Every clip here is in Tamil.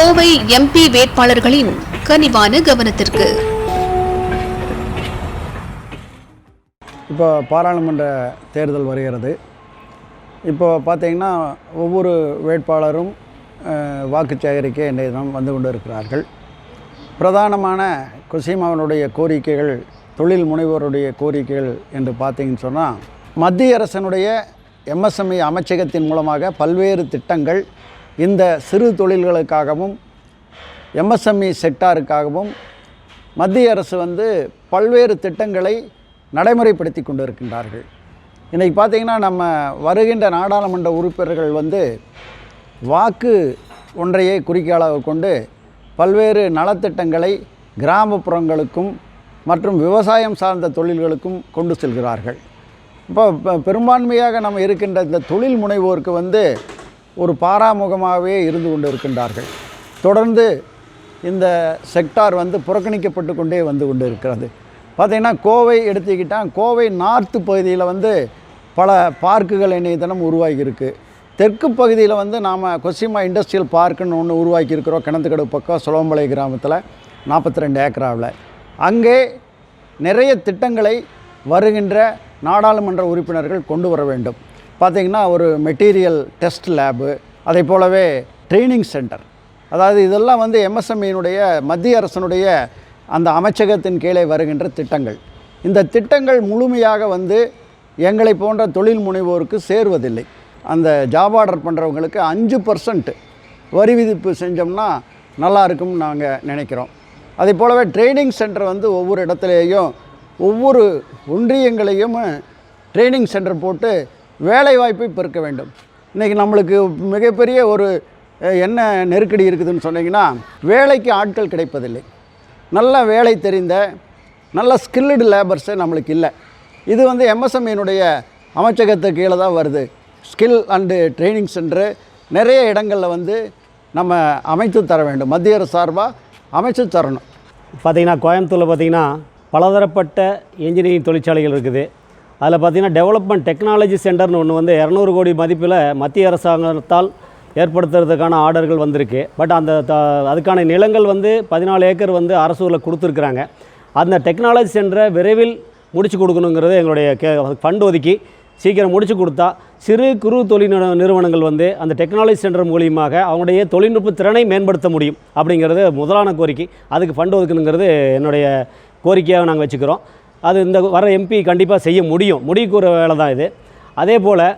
கோவை எம்பி வேட்பாளர்களின் கனிவான கவனத்திற்கு. இப்போ பாராளுமன்ற தேர்தல் வருகிறது. இப்போ பார்த்தீங்கன்னா ஒவ்வொரு வேட்பாளரும் வாக்கு சேகரிக்க இன்றைய தினம் வந்து கொண்டு இருக்கிறார்கள். பிரதானமான கொசிமாவனுடைய கோரிக்கைகள், தொழில் முனைவோருடைய கோரிக்கைகள் என்று பார்த்தீங்கன்னு சொன்னால், மத்திய அரசனுடைய MSME அமைச்சகத்தின் மூலமாக பல்வேறு திட்டங்கள் இந்த சிறு தொழில்களுக்காகவும் MSME செக்டாருக்காகவும் மத்திய அரசு வந்து பல்வேறு திட்டங்களை நடைமுறைப்படுத்தி கொண்டு இருக்கின்றார்கள். இன்றைக்கி பார்த்திங்கன்னா நம்ம வருகின்ற நாடாளுமன்ற உறுப்பினர்கள் வந்து வாக்கு ஒன்றையே குறிக்கோளாக கொண்டு பல்வேறு நலத்திட்டங்களை கிராமப்புறங்களுக்கும் மற்றும் விவசாயம் சார்ந்த தொழில்களுக்கும் கொண்டு செல்கிறார்கள். இப்போ பெரும்பான்மையாக நம்ம இருக்கின்ற இந்த தொழில் முனைவோருக்கு வந்து ஒரு பாராமுகமாகவே இருந்து கொண்டு இருக்கின்றார்கள். தொடர்ந்து இந்த செக்டார் வந்து புறக்கணிக்கப்பட்டு கொண்டே வந்து கொண்டு இருக்கிறது. பார்த்திங்கன்னா கோவை எடுத்துக்கிட்டால் கோவை நார்த்து பகுதியில் வந்து பல பார்க்குகள் இன்றைய தினம் உருவாகியிருக்கு. தெற்கு பகுதியில் வந்து நாம் கொசிமா இண்டஸ்ட்ரியல் பார்க்குன்னு ஒன்று உருவாக்கியிருக்கிறோம். கிணத்துக்கடவு பக்கம் சுலவம்பாளையம் கிராமத்தில் 42 ஏக்கராவில். அங்கே நிறைய திட்டங்களை வருகின்ற நாடாளுமன்ற உறுப்பினர்கள் கொண்டு வர வேண்டும். பார்த்திங்கன்னா ஒரு மெட்டீரியல் டெஸ்ட் லேபு, அதை போலவே ட்ரைனிங் சென்டர், அதாவது இதெல்லாம் வந்து MSMEயினுடைய மத்திய அரசனுடைய அந்த அமைச்சகத்தின் கீழே வருகின்ற திட்டங்கள். இந்த திட்டங்கள் முழுமையாக வந்து எங்களை போன்ற தொழில் முனைவோருக்கு சேருவதில்லை. அந்த ஜாப் ஆர்டர் பண்ணுறவங்களுக்கு 5% வரி விதிப்பு செஞ்சோம்னா நல்லா இருக்கும்னு நாங்கள் நினைக்கிறோம். அதே போலவே ட்ரைனிங் சென்டர் வந்து ஒவ்வொரு இடத்துலையும் ஒவ்வொரு ஒன்றியங்களையும் ட்ரைனிங் சென்டர் போட்டு வேலைவாய்ப்பை பெருக்க வேண்டும். இன்றைக்கி நம்மளுக்கு மிகப்பெரிய ஒரு என்ன நெருக்கடி இருக்குதுன்னு சொன்னீங்கன்னா, வேலைக்கு ஆட்கள் கிடைப்பதில்லை. நல்ல வேலை தெரிந்த நல்ல ஸ்கில்டு லேபர்ஸே நம்மளுக்கு இல்லை. இது வந்து MSMEயினுடைய அமைச்சகத்துக்கு கீழே தான் வருது. ஸ்கில் அண்டு ட்ரைனிங் சென்டரு நிறைய இடங்களில் வந்து நம்ம அமைத்து தர வேண்டும். மத்திய அரசு சார்பாக அமைச்சு தரணும். பார்த்திங்கன்னா கோயம்புத்தூரில் பார்த்திங்கன்னா பலதரப்பட்ட இன்ஜினியரிங் தொழிற்சாலைகள் இருக்குது. அதில் பார்த்திங்கன்னா டெவலப்மெண்ட் டெக்னாலஜி சென்டர்னு ஒன்று வந்து 200 கோடி மதிப்பில் மத்திய அரசாங்கத்தால் ஏற்படுத்துறதுக்கான ஆர்டர்கள் வந்திருக்கு. பட் அதுக்கான நிலங்கள் வந்து 14 ஏக்கர் வந்து அரசூரில் கொடுத்துருக்குறாங்க. அந்த டெக்னாலஜி சென்டரை விரைவில் முடிச்சு கொடுக்கணுங்கிறது எங்களுடைய ஃபண்ட் ஒதுக்கி சீக்கிரம் முடிச்சு கொடுத்தா சிறு குறு தொழில் நிறுவனங்கள் வந்து அந்த டெக்னாலஜி சென்டர் மூலியமாக அவங்களுடைய தொழில்நுட்ப திறனை மேம்படுத்த முடியும் அப்படிங்கிறது முதலான கோரிக்கை. அதுக்கு ஃபண்ட் ஒதுக்கணுங்கிறது என்னுடைய கோரிக்கையாக நாங்கள் வச்சுக்கிறோம். அது இந்த வர MP கண்டிப்பாக செய்ய முடிவுக்கூற வேலை தான் இது. அதே போல்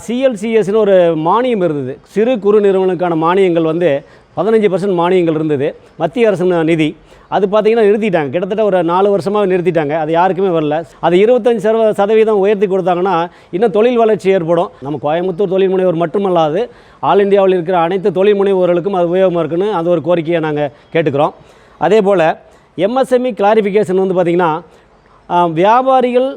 CLCSன்னு ஒரு மானியம் இருந்தது. சிறு குறு நிறுவனங்களுக்கான மானியங்கள் வந்து 15% மானியங்கள் இருந்தது, மத்திய அரசு நிதி. அது பார்த்திங்கன்னா நிறுத்திட்டாங்க. கிட்டத்தட்ட ஒரு 4 வருஷமாக நிறுத்திட்டாங்க. அது யாருக்குமே வரல. அது 25% உயர்த்தி கொடுத்தாங்கன்னா இன்னும் தொழில் வளர்ச்சி ஏற்படும். நம்ம கோயம்புத்தூர் தொழில் முனைவோர் மட்டுமல்லாது ஆல் இந்தியாவில் இருக்கிற அனைத்து தொழில் முனைவோர்களுக்கும் அது உபயோகமாக இருக்குன்னு அது ஒரு கோரிக்கையை நாங்கள் கேட்டுக்கிறோம். அதே போல் MSME கிளாரிஃபிகேஷன் வந்து பார்த்திங்கன்னா வியாபாரிகள்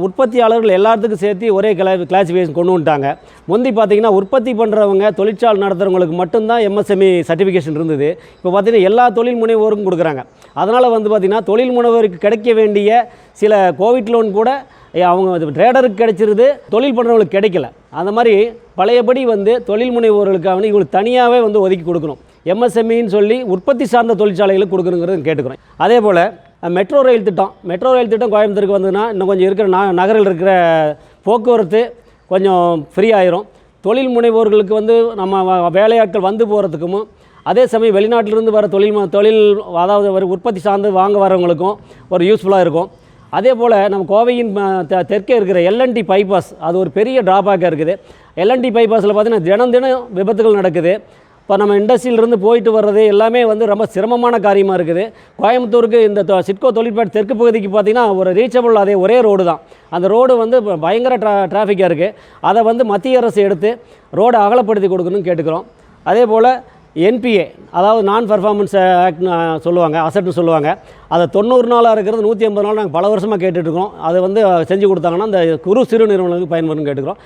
உற்பத்தியாளர்கள் எல்லாத்துக்கும் சேர்த்து ஒரே கிளாசிஃபிகேஷன் கொண்டு வந்துட்டாங்க. முந்தி பார்த்திங்கன்னா உற்பத்தி பண்ணுறவங்க தொழிற்சாலை நடத்துகிறவங்களுக்கு மட்டும்தான் MSME சர்டிஃபிகேஷன் இருந்தது. இப்போ பார்த்திங்கன்னா எல்லா தொழில் முனைவோருக்கும் கொடுக்குறாங்க. அதனால் வந்து பார்த்திங்கன்னா தொழில் முனைவோருக்கு கிடைக்க வேண்டிய சில கோவிட் லோன் கூட அவங்க ட்ரேடருக்கு கிடைச்சிருது, தொழில் பண்ணுறவங்களுக்கு கிடைக்கல. அந்த மாதிரி பழையபடி வந்து தொழில் முனைவோர்களுக்காக இவங்களுக்கு தனியாகவே வந்து ஒதுக்கி கொடுக்கணும். MSMEன்னு சொல்லி உற்பத்தி சார்ந்த தொழிற்சாலைகளுக்கு கொடுக்கணுங்கிறது கேட்டுக்கிறோம். அதே போல் மெட்ரோ ரயில் திட்டம் கோயம்புத்தூருக்கு வந்ததுன்னா இன்னும் கொஞ்சம் இருக்கிற நகரில் இருக்கிற போக்குவரத்து கொஞ்சம் ஃப்ரீ ஆயிரும். தொழில் முனைவோர்களுக்கு வந்து நம்ம வேலையாட்கள் வந்து போகிறதுக்கும், அதே சமயம் வெளிநாட்டிலிருந்து வர தொழில் அதாவது உற்பத்தி சார்ந்து வாங்க வரவங்களுக்கும் ஒரு யூஸ்ஃபுல்லாக இருக்கும். அதே போல் நம்ம கோவையின் தெற்கே இருக்கிற LNT பைபாஸ் அது ஒரு பெரிய ட்ராபேக்காக இருக்குது. LNT பைபாஸில் பார்த்திங்கன்னா தினம் விபத்துகள் நடக்குது. இப்போ நம்ம இண்டஸ்ட்ரியிலிருந்து போயிட்டு வர்றது எல்லாமே வந்து ரொம்ப சிரமமான காரியமாக இருக்குது. கோயம்புத்தூருக்கு இந்த சிட்கோ தொழிற்பேட்டை தெற்கு பகுதிக்கு பார்த்திங்கன்னா ஒரு ரீச்சபிள் அதே ஒரே ரோடு தான். அந்த ரோடு வந்து பயங்கர டிராஃபிக்காக இருக்குது. அதை வந்து மத்திய அரசு எடுத்து ரோடை அகலப்படுத்தி கொடுக்கணும்னு கேட்டுக்கிறோம். அதே போல் NPA அதாவது நான் பர்ஃபார்மன்ஸ் ஆக்ட்னு சொல்லுவாங்க, அசட்னு சொல்லுவாங்க. அதை 90 நாளாக இருக்கிறது 180 நாள் நாங்கள் பல வருஷமாக கேட்டுட்ருக்கோம். அதை வந்து செஞ்சு கொடுத்தாங்கன்னா அந்த சிறு நிறுவனங்களுக்கு பயன்படுன்னு கேட்டுக்கிறோம்.